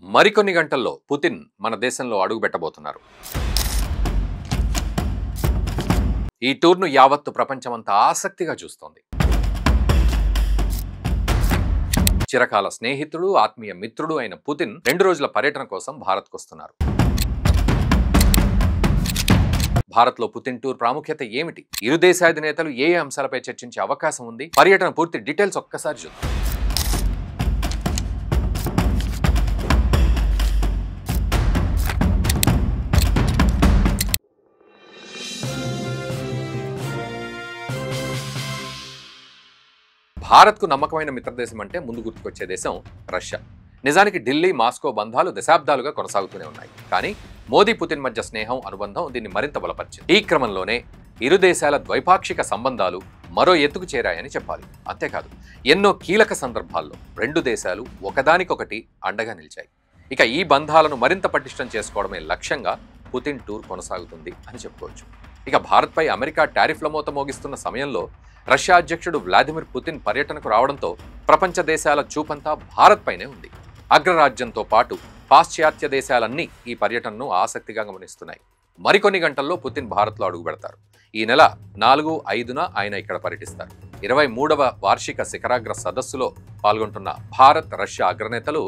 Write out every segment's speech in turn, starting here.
మరికొన్ని గంటల్లో పుతిన్ మన దేశంలో అడుగుపెట్టబోతున్నారు. ఈ టూర్ను యావత్తు ప్రపంచమంతా ఆసక్తిగా చూస్తోంది. చిరకాల స్నేహితుడు, ఆత్మీయ మిత్రుడు అయిన పుతిన్ 2 రోజుల పర్యటన కోసం భారత్కు వస్తున్నారు. భారత్లో పుతిన్ టూర్ ప్రాముఖ్యత ఏమిటి? ఇరు దేశాధినేతలు ఏ అంశాలపై చర్చించే అవకాశం ఉంది? పర్యటన పూర్తి డీటెయిల్స్ ఒక్కసారి చూద్దాం. భారత్కు నమ్మకమైన మిత్రదేశం అంటే ముందు గుర్తుకొచ్చే దేశం రష్యా. నిజానికి ఢిల్లీ, మాస్కో బంధాలు దశాబ్దాలుగా కొనసాగుతూనే ఉన్నాయి. కానీ మోదీ, పుతిన్ మధ్య స్నేహం, అనుబంధం దీన్ని మరింత బలపరిచింది. ఈ క్రమంలోనే ఇరు దేశాల ద్వైపాక్షిక సంబంధాలు మరో ఎత్తుకు చేరాయని చెప్పాలి. అంతేకాదు, ఎన్నో కీలక సందర్భాల్లో 2 దేశాలు ఒకదానికొకటి అండగా నిలిచాయి. ఇక ఈ బంధాలను మరింత పటిష్టం చేసుకోవడమే లక్ష్యంగా పుతిన్ టూర్ కొనసాగుతుంది అని చెప్పుకోవచ్చు. ఇక భారత్పై అమెరికా టారిఫ్ల మోత మోగిస్తున్న సమయంలో రష్యా అధ్యక్షుడు వ్లాదిమిర్ పుతిన్ పర్యటనకు రావడంతో ప్రపంచ దేశాల చూపంతా భారత్ పైనే ఉంది. అగ్రరాజ్యంతో పాటు పాశ్చాత్య దేశాలన్నీ ఈ పర్యటనను ఆసక్తిగా గమనిస్తున్నాయి. మరికొన్ని గంటల్లో పుతిన్ భారత్లో అడుగు పెడతారు. ఈ నెల 4, 5న ఆయన ఇక్కడ పర్యటిస్తారు. 23వ వార్షిక శిఖరాగ్ర సదస్సులో పాల్గొంటున్న భారత్, రష్యా అగ్రనేతలు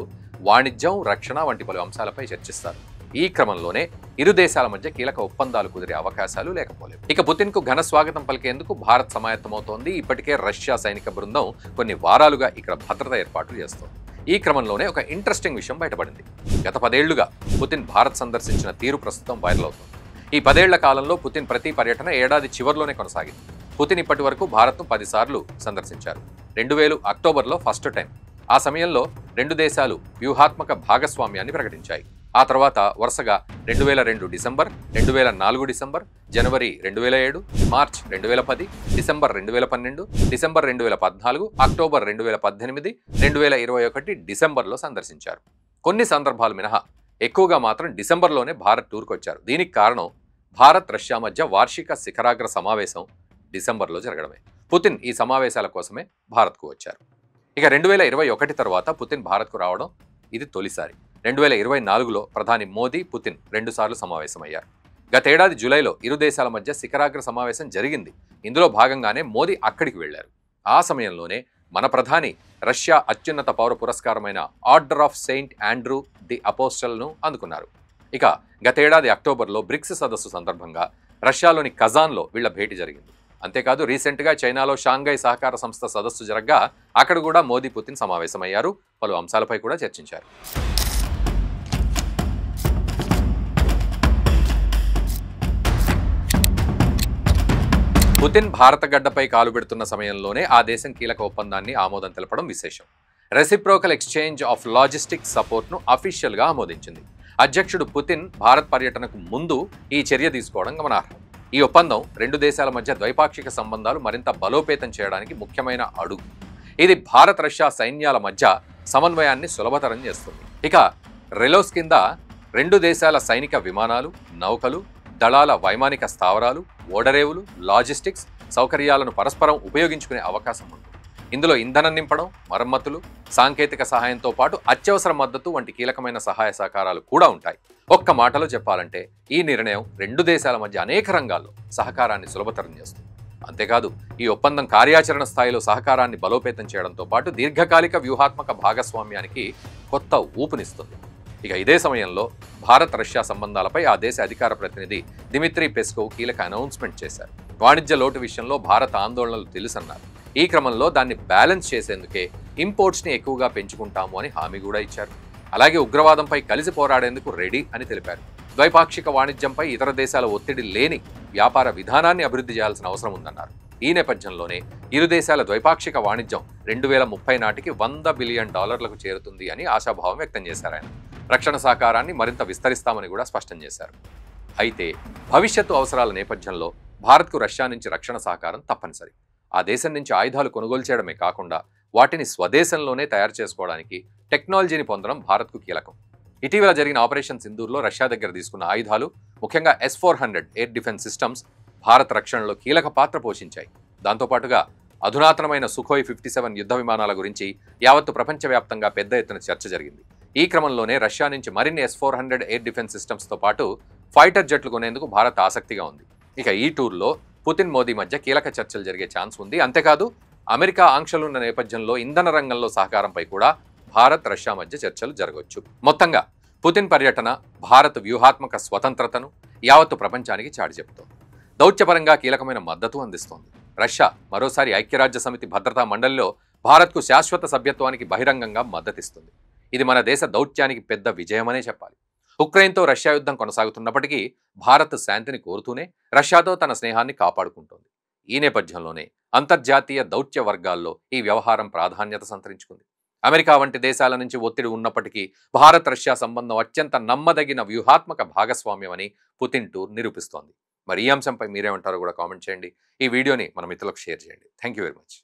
వాణిజ్యం, రక్షణ వంటి పలు అంశాలపై చర్చిస్తారు. ఈ క్రమంలోనే ఇరు దేశాల మధ్య కీలక ఒప్పందాలు కుదిరే అవకాశాలు లేకపోలేవు. ఇక పుతిన్ కు ఘన స్వాగతం పలికేందుకు భారత్ సమాయత్తమవుతోంది. ఇప్పటికే రష్యా సైనిక బృందం కొన్ని వారాలుగా ఇక్కడ భద్రత ఏర్పాట్లు చేస్తోంది. ఈ క్రమంలోనే ఒక ఇంట్రెస్టింగ్ విషయం బయటపడింది. గత 10 ఏళ్లుగా పుతిన్ భారత్ సందర్శించిన తీరు ప్రస్తుతం వైరల్ అవుతోంది. ఈ 10 ఏళ్ల కాలంలో పుతిన్ ప్రతి పర్యటన ఏడాది చివరిలోనే కొనసాగింది. పుతిన్ ఇప్పటి వరకు భారత్ను 10 సార్లు సందర్శించారు. 2000 అక్టోబర్లో ఫస్ట్ టైం. ఆ సమయంలో 2 దేశాలు వ్యూహాత్మక భాగస్వామ్యాన్ని ప్రకటించాయి. ఆ తర్వాత వరుసగా 2002 డిసెంబర్, 2004 డిసెంబర్, జనవరి 2007, మార్చ్ 2010, డిసెంబర్ 2012, డిసెంబర్ 2014, అక్టోబర్ 2018, 2021 డిసెంబర్లో సందర్శించారు. కొన్ని సందర్భాలు మినహా ఎక్కువగా మాత్రం డిసెంబర్లోనే భారత్ టూర్కు వచ్చారు. దీనికి కారణం భారత్, రష్యా మధ్య వార్షిక శిఖరాగ్ర సమావేశం డిసెంబర్లో జరగడమే. పుతిన్ ఈ సమావేశాల కోసమే భారత్కు వచ్చారు. ఇక 2021 తర్వాత పుతిన్ భారత్కు రావడం ఇది తొలిసారి. 2024లో ప్రధాని మోదీ, పుతిన్ 2 సార్లు సమావేశమయ్యారు. గతేడాది జూలైలో ఇరు దేశాల మధ్య శిఖరాగ్ర సమావేశం జరిగింది. ఇందులో భాగంగానే మోదీ అక్కడికి వెళ్లారు. ఆ సమయంలోనే మన ప్రధాని రష్యా అత్యున్నత పౌర పురస్కారమైన Order of Saint Andrew the అపోస్టల్ను అందుకున్నారు. ఇక గతేడాది అక్టోబర్లో బ్రిక్స్ సదస్సు సందర్భంగా రష్యాలోని కజాన్లో వీళ్ల భేటీ జరిగింది. అంతేకాదు, రీసెంట్గా చైనాలో షాంఘై సహకార సంస్థ సదస్సు జరగ్గా అక్కడ కూడా మోదీ, పుతిన్ సమావేశమయ్యారు. పలు అంశాలపై కూడా చర్చించారు. పుతిన్ భారత గడ్డపై కాలు పెడుతున్న సమయంలోనే ఆ దేశం కీలక ఒప్పందాన్ని ఆమోదం తెలపడం విశేషం. రెసిప్రోకల్ ఎక్స్చేంజ్ ఆఫ్ లాజిస్టిక్ సపోర్ట్ను అఫీషియల్గా ఆమోదించింది. అధ్యక్షుడు పుతిన్ భారత్ పర్యటనకు ముందు ఈ చర్య తీసుకోవడం గమనార్హం. ఈ ఒప్పందం 2 దేశాల మధ్య ద్వైపాక్షిక సంబంధాలు మరింత బలోపేతం చేయడానికి ముఖ్యమైన అడుగు. ఇది భారత్, రష్యా సైన్యాల మధ్య సమన్వయాన్ని సులభతరం చేస్తుంది. ఇక రెలోస్ కింద 2 దేశాల సైనిక విమానాలు, నౌకలు, దళాల వైమానిక స్థావరాలు, ఓడరేవులు, లాజిస్టిక్స్ సౌకర్యాలను పరస్పరం ఉపయోగించుకునే అవకాశం ఉంది. ఇందులో ఇంధనం నింపడం, మరమ్మతులు, సాంకేతిక సహాయంతో పాటు అత్యవసర మద్దతు వంటి కీలకమైన సహాయ సహకారాలు కూడా ఉంటాయి. ఒక్క మాటలో చెప్పాలంటే ఈ నిర్ణయం 2 దేశాల మధ్య అనేక రంగాల్లో సహకారాన్ని సులభతరం చేస్తుంది. అంతేకాదు, ఈ ఒప్పందం కార్యాచరణ స్థాయిలో సహకారాన్ని బలోపేతం చేయడంతో పాటు దీర్ఘకాలిక వ్యూహాత్మక భాగస్వామ్యానికి కొత్త ఊపునిస్తుంది. ఇక ఇదే సమయంలో భారత్, రష్యా సంబంధాలపై ఆ దేశ అధికార ప్రతినిధి దిమిత్రీ పెస్కోవ్ కీలక అనౌన్స్మెంట్ చేశారు. వాణిజ్య లోటు విషయంలో భారత్ ఆందోళనలు తెలుసన్నారు. ఈ క్రమంలో దాన్ని బ్యాలెన్స్ చేసేందుకే ఇంపోర్ట్స్ని ఎక్కువగా పెంచుకుంటాము అని హామీ కూడా ఇచ్చారు. అలాగే ఉగ్రవాదంపై కలిసి పోరాడేందుకు రెడీ అని తెలిపారు. ద్వైపాక్షిక వాణిజ్యంపై ఇతర దేశాల ఒత్తిడి లేని వ్యాపార విధానాన్ని అభివృద్ధి చేయాల్సిన అవసరం ఉందన్నారు. ఈ నేపథ్యంలోనే ఇరు దేశాల ద్వైపాక్షిక వాణిజ్యం 2030 నాటికి $100 బిలియన్ చేరుతుంది అని ఆశాభావం వ్యక్తం చేశారు ఆయన. రక్షణ సహకారాన్ని మరింత విస్తరిస్తామని కూడా స్పష్టం చేశారు. అయితే భవిష్యత్తు అవసరాల నేపథ్యంలో భారత్కు రష్యా నుంచి రక్షణ సహకారం తప్పనిసరి. ఆ దేశం నుంచి ఆయుధాలు కొనుగోలు చేయడమే కాకుండా వాటిని స్వదేశంలోనే తయారు చేసుకోవడానికి టెక్నాలజీని పొందడం భారత్కు కీలకం. ఇటీవల జరిగిన ఆపరేషన్ సింధూర్లో రష్యా దగ్గర తీసుకున్న ఆయుధాలు, ముఖ్యంగా S-400 air defence systems Bharat రక్షణలో కీలక పాత్ర పోషించాయి. దాంతోపాటుగా అధునాతనమైన సుఖోయ్ 57 యుద్ధ విమానాల గురించి యావత్తు ప్రపంచవ్యాప్తంగా పెద్ద ఎత్తున చర్చ జరిగింది. ఈ క్రమంలోనే రష్యా నుంచి మరిన్ని S-400 ఎయిర్ డిఫెన్స్ సిస్టమ్స్తో పాటు ఫైటర్ జెట్లు కొనేందుకు భారత్ ఆసక్తిగా ఉంది. ఇక ఈ టూర్లో పుతిన్ మోదీ మధ్య కీలక చర్చలు జరిగే ఛాన్స్ ఉంది. అంతేకాదు అమెరికా ఆంక్షలున్న నేపథ్యంలో ఇంధన రంగంలో సహకారంపై కూడా భారత్ రష్యా మధ్య చర్చలు జరగవచ్చు. మొత్తంగా పుతిన్ పర్యటన భారత్ వ్యూహాత్మక స్వతంత్రతను యావత్తు ప్రపంచానికి చాటి చెబుతోంది. దౌత్యపరంగా కీలకమైన మద్దతు అందిస్తోంది. రష్యా మరోసారి ఐక్యరాజ్య సమితి భద్రతా మండలిలో భారత్కు శాశ్వత సభ్యత్వానికి బహిరంగంగా మద్దతిస్తుంది. ఇది మన దేశ దౌత్యానికి పెద్ద విజయమనే చెప్పాలి. ఉక్రెయిన్తో రష్యా యుద్ధం కొనసాగుతున్నప్పటికీ భారత్ శాంతిని కోరుతూనే రష్యాతో తన స్నేహాన్ని కాపాడుకుంటోంది. ఈ నేపథ్యంలోనే అంతర్జాతీయ దౌత్య వర్గాల్లో ఈ వ్యవహారం ప్రాధాన్యత సంతరించుకుంది. అమెరికా వంటి దేశాల నుంచి ఒత్తిడి ఉన్నప్పటికీ భారత్ రష్యా సంబంధం అత్యంత నమ్మదగిన వ్యూహాత్మక భాగస్వామ్యమని పుతిన్ టూర్ నిరూపిస్తోంది. మరి ఈ అంశంపై మీరేమంటారో కూడా కామెంట్ చేయండి. ఈ వీడియోని మన మిత్రులకు షేర్ చేయండి. Thank you very much.